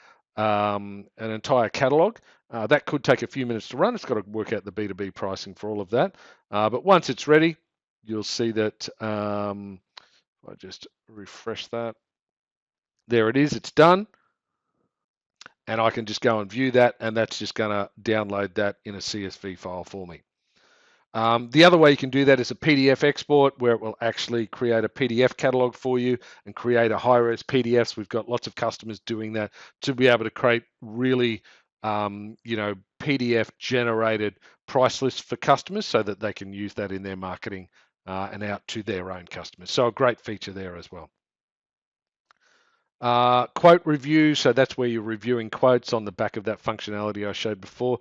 catalog, that could take a few minutes to run. It's got to work out the B2B pricing for all of that. But once it's ready, you'll see that, I just refresh that. There it is, it's done. And I can just go and view that, and that's just going to download that in a CSV file for me. The other way you can do that is a PDF export, where it will actually create a PDF catalog for you and create a high-res PDFs. We've got lots of customers doing that to be able to create really, PDF-generated price lists for customers so that they can use that in their marketing and out to their own customers. So a great feature there as well. Quote review, so that's where you're reviewing quotes on the back of that functionality I showed before.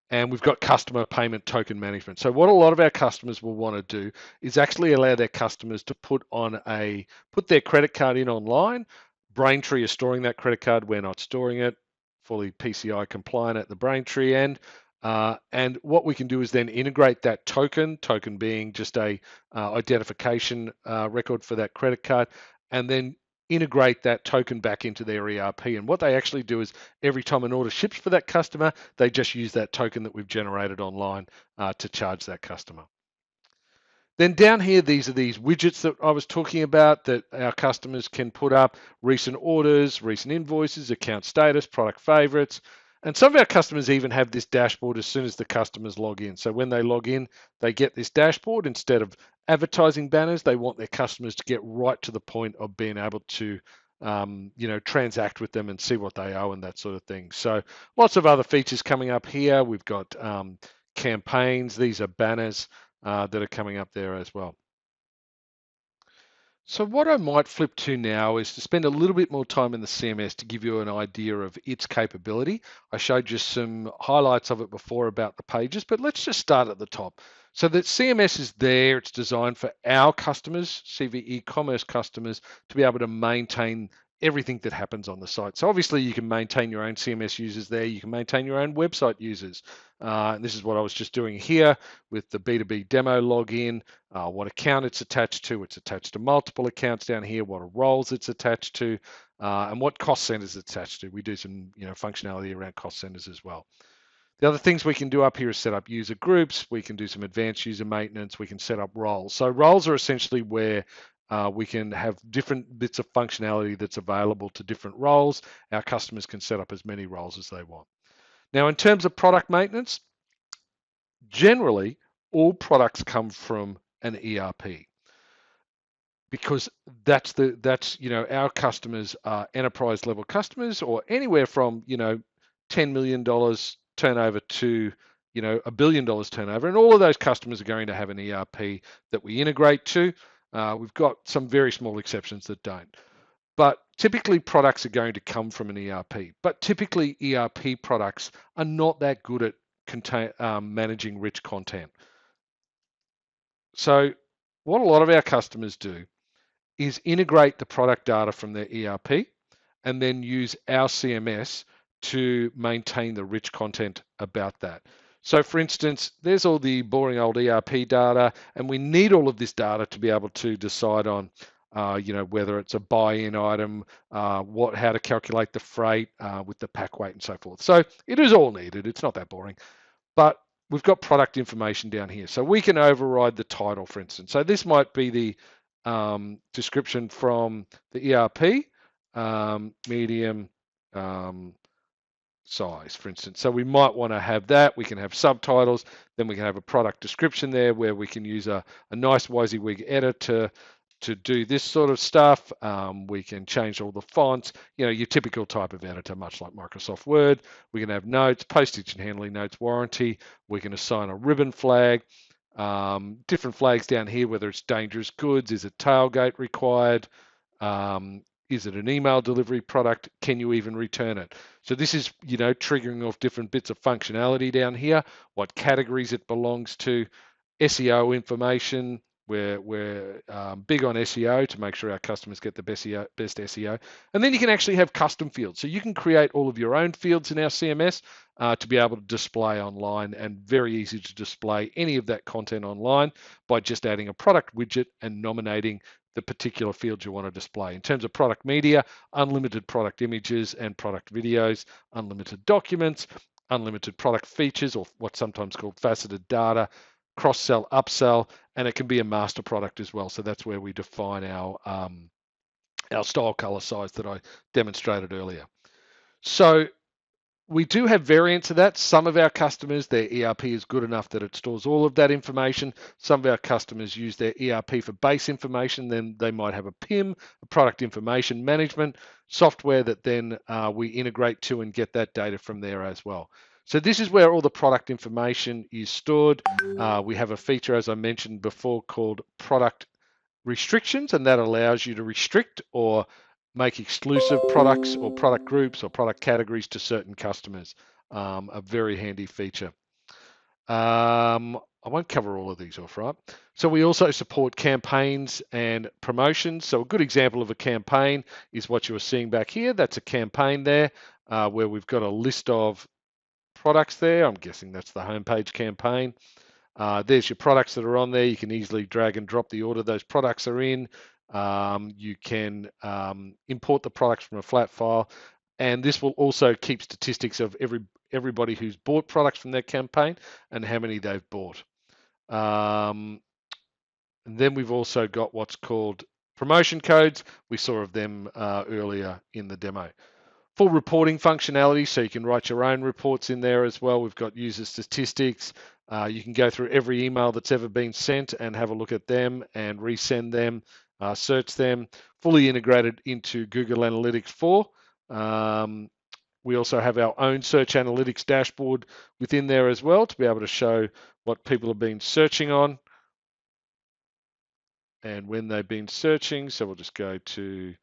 And we've got customer payment token management. So what a lot of our customers will want to do is actually allow their customers to put their credit card in online. Braintree is storing that credit card. We're not storing it. Fully PCI compliant at the Braintree end. And what we can do is then integrate that token being just a identification record for that credit card, and then integrate that token back into their ERP. And what they actually do is every time an order ships for that customer, they just use that token that we've generated online to charge that customer. Then down here, these are these widgets that I was talking about that our customers can put up: recent orders, recent invoices, account status, product favorites. And some of our customers even have this dashboard as soon as the customers log in. So when they log in, they get this dashboard. Instead of advertising banners, they want their customers to get right to the point of being able to transact with them and see what they owe and that sort of thing. So lots of other features coming up here. We've got campaigns. These are banners that are coming up there as well. So what I might flip to now is to spend a little bit more time in the CMS to give you an idea of its capability. I showed you some highlights of it before about the pages, but let's just start at the top. So that CMS is there, it's designed for our customers, CV e-commerce customers, to be able to maintain everything that happens on the site. So obviously you can maintain your own CMS users there, you can maintain your own website users. And this is what I was just doing here with the B2B demo login, what account it's attached to. It's attached to multiple accounts down here, what roles it's attached to, and what cost centers it's attached to. We do some functionality around cost centers as well. The other things we can do up here is set up user groups. We can do some advanced user maintenance. We can set up roles. So roles are essentially where we can have different bits of functionality that's available to different roles. Our customers can set up as many roles as they want. Now, in terms of product maintenance, generally, all products come from an ERP because that's our customers are enterprise level customers, or anywhere from $10 million turnover to $1 billion turnover, and all of those customers are going to have an ERP that we integrate to. We've got some very small exceptions that don't. But typically products are going to come from an ERP. But typically ERP products are not that good at managing rich content. So what a lot of our customers do is integrate the product data from their ERP and then use our CMS to maintain the rich content about that. So for instance, there's all the boring old ERP data, and we need all of this data to be able to decide on, whether it's a buy-in item, how to calculate the freight with the pack weight and so forth. So it is all needed. It's not that boring, but we've got product information down here. So we can override the title, for instance. So this might be the description from the ERP, medium size, for instance. So we might want to have that. We can have subtitles. Then we can have a product description there where we can use a nice WYSIWYG editor to do this sort of stuff. We can change all the fonts, your typical type of editor, much like Microsoft Word. We can have notes, postage and handling notes, warranty. We can assign a ribbon flag, different flags down here, whether it's dangerous goods, is it tailgate required, is it an email delivery product, can you even return it? So this is, triggering off different bits of functionality down here, what categories it belongs to, SEO information. We're big on SEO to make sure our customers get the best SEO. And then you can actually have custom fields. So you can create all of your own fields in our CMS to be able to display online, and very easy to display any of that content online by just adding a product widget and nominating the particular fields you want to display. In terms of product media, unlimited product images and product videos, unlimited documents, unlimited product features, or what's sometimes called faceted data, cross-sell, upsell, and it can be a master product as well. So that's where we define our style, color, size that I demonstrated earlier. So we do have variants of that. Some of our customers, their ERP is good enough that it stores all of that information. Some of our customers use their ERP for base information. Then they might have a PIM, a product information management software that then we integrate to and get that data from there as well. So this is where all the product information is stored. We have a feature, as I mentioned before, called product restrictions, and that allows you to restrict or make exclusive products or product groups or product categories to certain customers. A very handy feature. I won't cover all of these off, right? So we also support campaigns and promotions. So a good example of a campaign is what you are seeing back here. That's a campaign there where we've got a list of products there. I'm guessing that's the homepage campaign. There's your products that are on there. You can easily drag and drop the order those products are in. You can import the products from a flat file, and this will also keep statistics of everybody who's bought products from their campaign and how many they've bought. And then we've also got what's called promotion codes. We saw of them earlier in the demo. Full reporting functionality, so you can write your own reports in there as well. We've got user statistics. You can go through every email that's ever been sent and have a look at them and resend them, search them. Fully integrated into Google Analytics 4. We also have our own search analytics dashboard within there as well to be able to show what people have been searching on and when they've been searching. So we'll just go to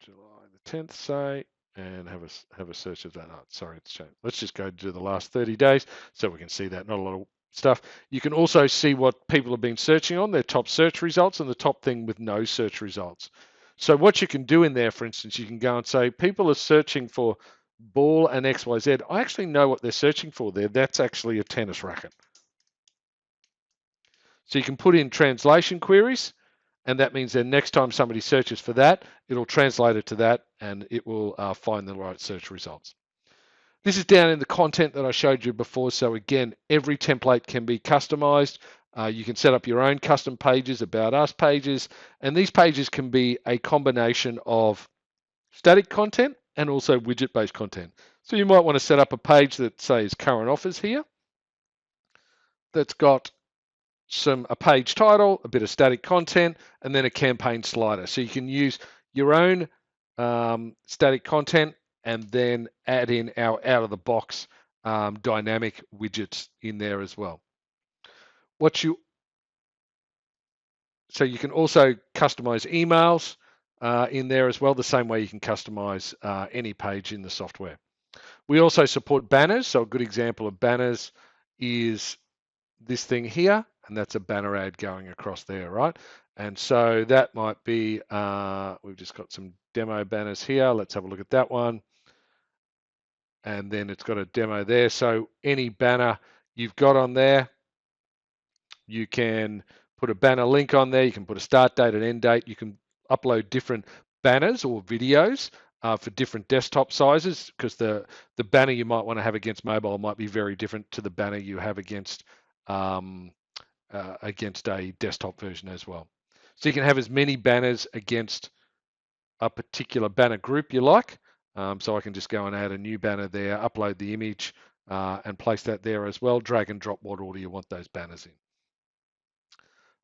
July the 10th, say, and have a search of that. Oh, sorry, it's changed. Let's just go to the last 30 days so we can see that. Not a lot of stuff. You can also see what people have been searching on, their top search results, and the top thing with no search results. So what you can do in there, for instance, you can go and say, people are searching for ball and XYZ. I actually know what they're searching for there. That's actually a tennis racket. So you can put in translation queries, and that means then next time somebody searches for that, it'll translate it to that, and it will find the right search results. This is down in the content that I showed you before. So again, every template can be customized. You can set up your own custom pages, about us pages, and these pages can be a combination of static content and also widget-based content. So you might want to set up a page that says current offers here, that's got a page title, a bit of static content, and then a campaign slider. So you can use your own static content and then add in our out-of-the-box dynamic widgets in there as well. So you can also customize emails in there as well, the same way you can customize any page in the software. We also support banners. So a good example of banners is this thing here, and that's a banner ad going across there, right? And so that might be, we've just got some demo banners here. Let's have a look at that one. And then it's got a demo there. So any banner you've got on there, you can put a banner link on there. You can put a start date and end date. You can upload different banners or videos for different desktop sizes, because the banner you might want to have against mobile might be very different to the banner you have against a desktop version as well. So you can have as many banners against a particular banner group you like. So I can just go and add a new banner there, upload the image, and place that there as well. Drag and drop what order you want those banners in.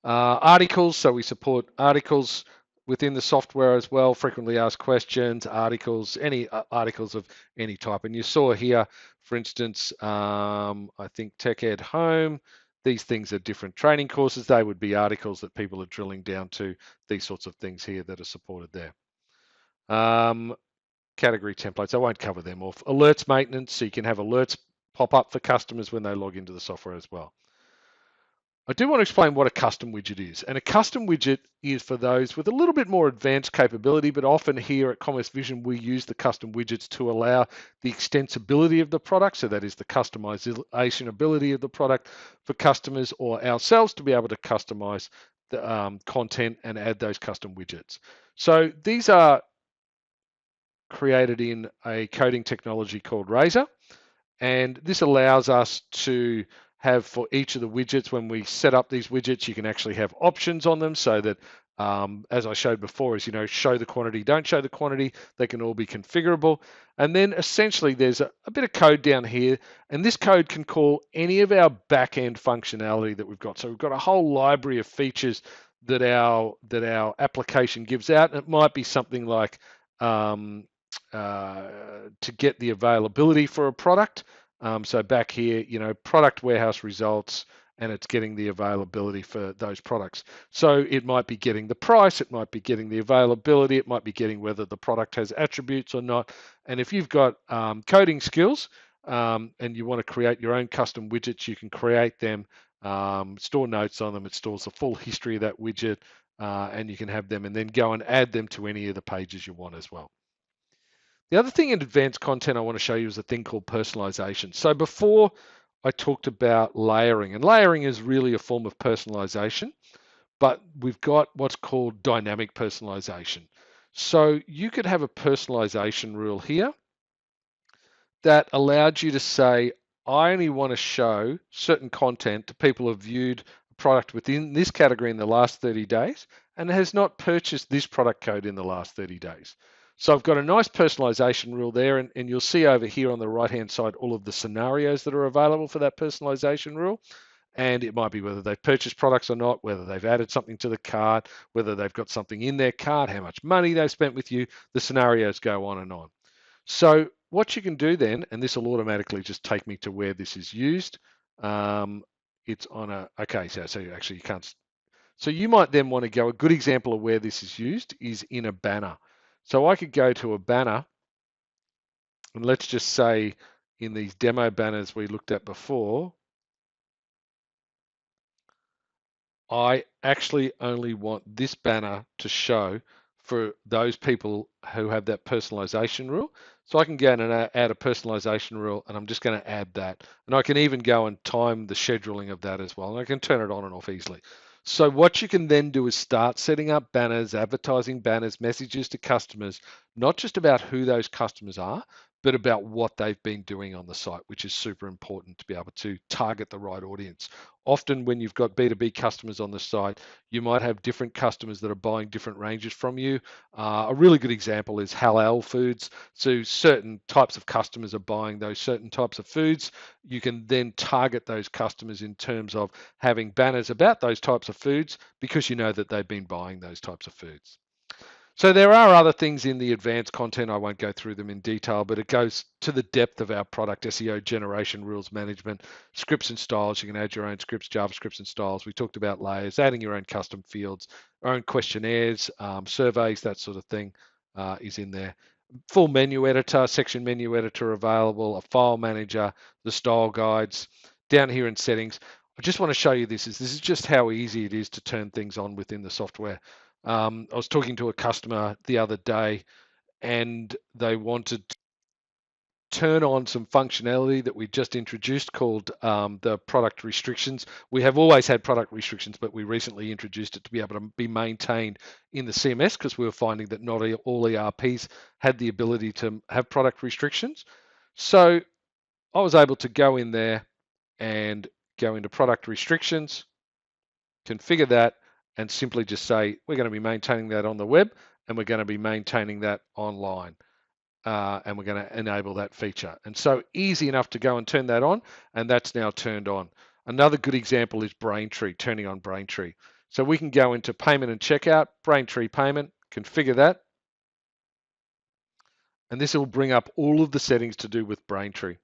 Articles, so we support articles within the software as well, frequently asked questions, articles, any articles of any type. And you saw here, for instance, I think Tech Ed Home, these things are different training courses. They would be articles that people are drilling down to, these sorts of things here that are supported there. Category templates, I won't cover them off. Alerts maintenance, so you can have alerts pop up for customers when they log into the software as well. I do want to explain what a custom widget is. And a custom widget is for those with a little bit more advanced capability, but often here at Commerce Vision, we use the custom widgets to allow the extensibility of the product. So that is the customization ability of the product for customers or ourselves to be able to customize the content and add those custom widgets. So these are created in a coding technology called Razor. And this allows us to have for each of the widgets, when we set up these widgets, you can actually have options on them so that, as I showed before, is, show the quantity, don't show the quantity. They can all be configurable. And then essentially there's a bit of code down here, and this code can call any of our back-end functionality that we've got. So we've got a whole library of features that our application gives out. And it might be something like to get the availability for a product. So back here, product warehouse results, and it's getting the availability for those products. So it might be getting the price, it might be getting the availability, it might be getting whether the product has attributes or not. And if you've got coding skills and you want to create your own custom widgets, you can create them, store notes on them. It stores the full history of that widget, and you can have them and then go and add them to any of the pages you want as well. The other thing in advanced content I want to show you is a thing called personalization. So before I talked about layering, and layering is really a form of personalization, but we've got what's called dynamic personalization. So you could have a personalization rule here that allowed you to say, I only want to show certain content to people who have viewed a product within this category in the last 30 days and has not purchased this product code in the last 30 days. So I've got a nice personalization rule there, and you'll see over here on the right-hand side all of the scenarios that are available for that personalization rule. And it might be whether they've purchased products or not, whether they've added something to the cart, whether they've got something in their cart, how much money they've spent with you. The scenarios go on and on. So what you can do then, and this will automatically just take me to where this is used. It's on a, okay, so actually you can't. So you might then want to go, a good example of where this is used is in a banner. So I could go to a banner, and let's just say in these demo banners we looked at before, I actually only want this banner to show for those people who have that personalization rule. So I can go in and add a personalization rule, and I'm just going to add that. And I can even go and time the scheduling of that as well. And I can turn it on and off easily. So what you can then do is start setting up banners, advertising banners, messages to customers, not just about who those customers are, but about what they've been doing on the site, which is super important to be able to target the right audience. Often when you've got B2B customers on the site, you might have different customers that are buying different ranges from you. A really good example is halal foods. So certain types of customers are buying those certain types of foods. You can then target those customers in terms of having banners about those types of foods because you know that they've been buying those types of foods. So there are other things in the advanced content. I won't go through them in detail, but it goes to the depth of our product, SEO generation, rules management, scripts and styles. You can add your own scripts, JavaScripts and styles. We talked about layers, adding your own custom fields, our own questionnaires, surveys, that sort of thing is in there. Full menu editor, section menu editor available, a file manager, the style guides. Down here in settings, I just want to show you this is just how easy it is to turn things on within the software. I was talking to a customer the other day, and they wanted turn on some functionality that we just introduced called the product restrictions. We have always had product restrictions, but we recently introduced it to be able to be maintained in the CMS because we were finding that not all ERPs had the ability to have product restrictions. So I was able to go in there and go into product restrictions, configure that, and simply just say, we're going to be maintaining that on the web and we're going to be maintaining that online. And we're going to enable that feature. And so easy enough to go and turn that on, and that's now turned on. Another good example is Braintree, turning on Braintree. So we can go into payment and checkout, Braintree payment, configure that, and this will bring up all of the settings to do with Braintree.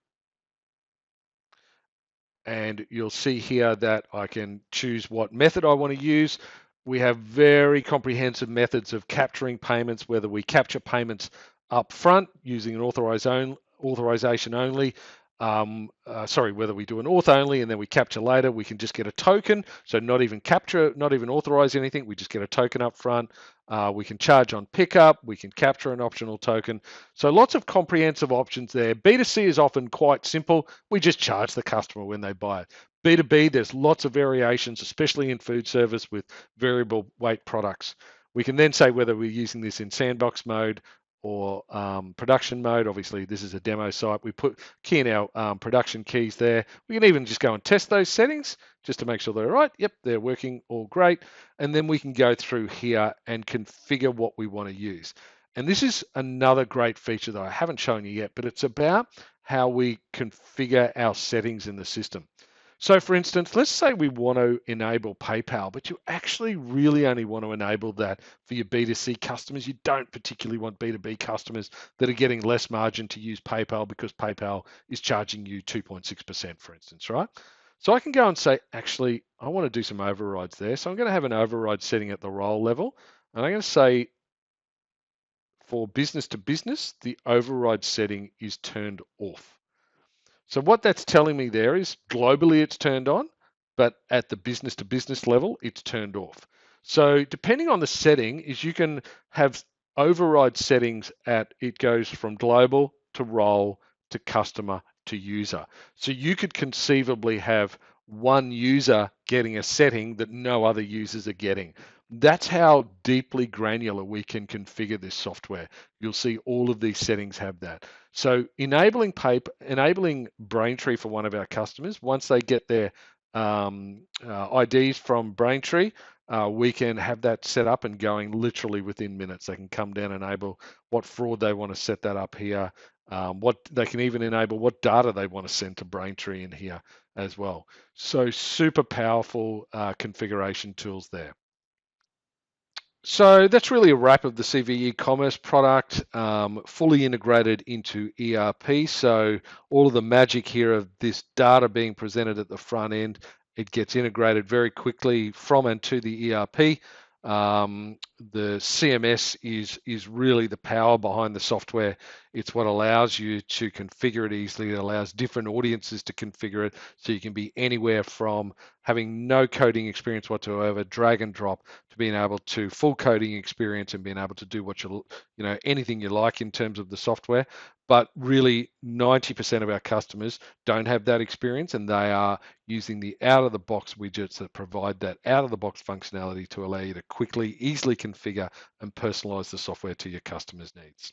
And you'll see here that I can choose what method I want to use. We have very comprehensive methods of capturing payments, whether we capture payments up front using an authorization only, whether we do an auth only and then we capture later, we can just get a token. So not even capture, not even authorize anything, we just get a token up front. We can charge on pickup, we can capture an optional token. So lots of comprehensive options there. B2C is often quite simple. We just charge the customer when they buy it. B2B, there's lots of variations, especially in food service with variable weight products. We can then say whether we're using this in sandbox mode or production mode. Obviously, this is a demo site. We key in our production keys there. We can even just go and test those settings just to make sure they're right. Yep, they're working all great. And then we can go through here and configure what we want to use. And this is another great feature that I haven't shown you yet, but it's about how we configure our settings in the system. So for instance, let's say we want to enable PayPal, but you actually really only want to enable that for your B2C customers. You don't particularly want B2B customers that are getting less margin to use PayPal because PayPal is charging you 2.6%, for instance, right? So I can go and say, actually, I want to do some overrides there. So I'm going to have an override setting at the role level. And I'm going to say for business to business, the override setting is turned off. So what that's telling me there is globally it's turned on, but at the business to business level, it's turned off. So depending on the setting is you can have override settings at, it goes from global to role to customer to user. So you could conceivably have one user getting a setting that no other users are getting. That's how deeply granular we can configure this software. You'll see all of these settings have that. So enabling Braintree for one of our customers, once they get their IDs from Braintree, we can have that set up and going literally within minutes. They can come down and enable what fraud they want to set that up here. What they can even enable what data they want to send to Braintree in here as well. So super powerful configuration tools there. So that's really a wrap of the CV eCommerce product, fully integrated into ERP. So all of the magic here of this data being presented at the front end, it gets integrated very quickly from and to the ERP. The CMS is really the power behind the software. It's what allows you to configure it easily. It allows different audiences to configure it, so you can be anywhere from having no coding experience whatsoever, drag and drop, to being able to full coding experience and being able to do what anything you like in terms of the software. But really 90% of our customers don't have that experience, and they are using the out-of-the-box widgets that provide that out-of-the-box functionality to allow you to quickly, easily configure and personalize the software to your customers' needs.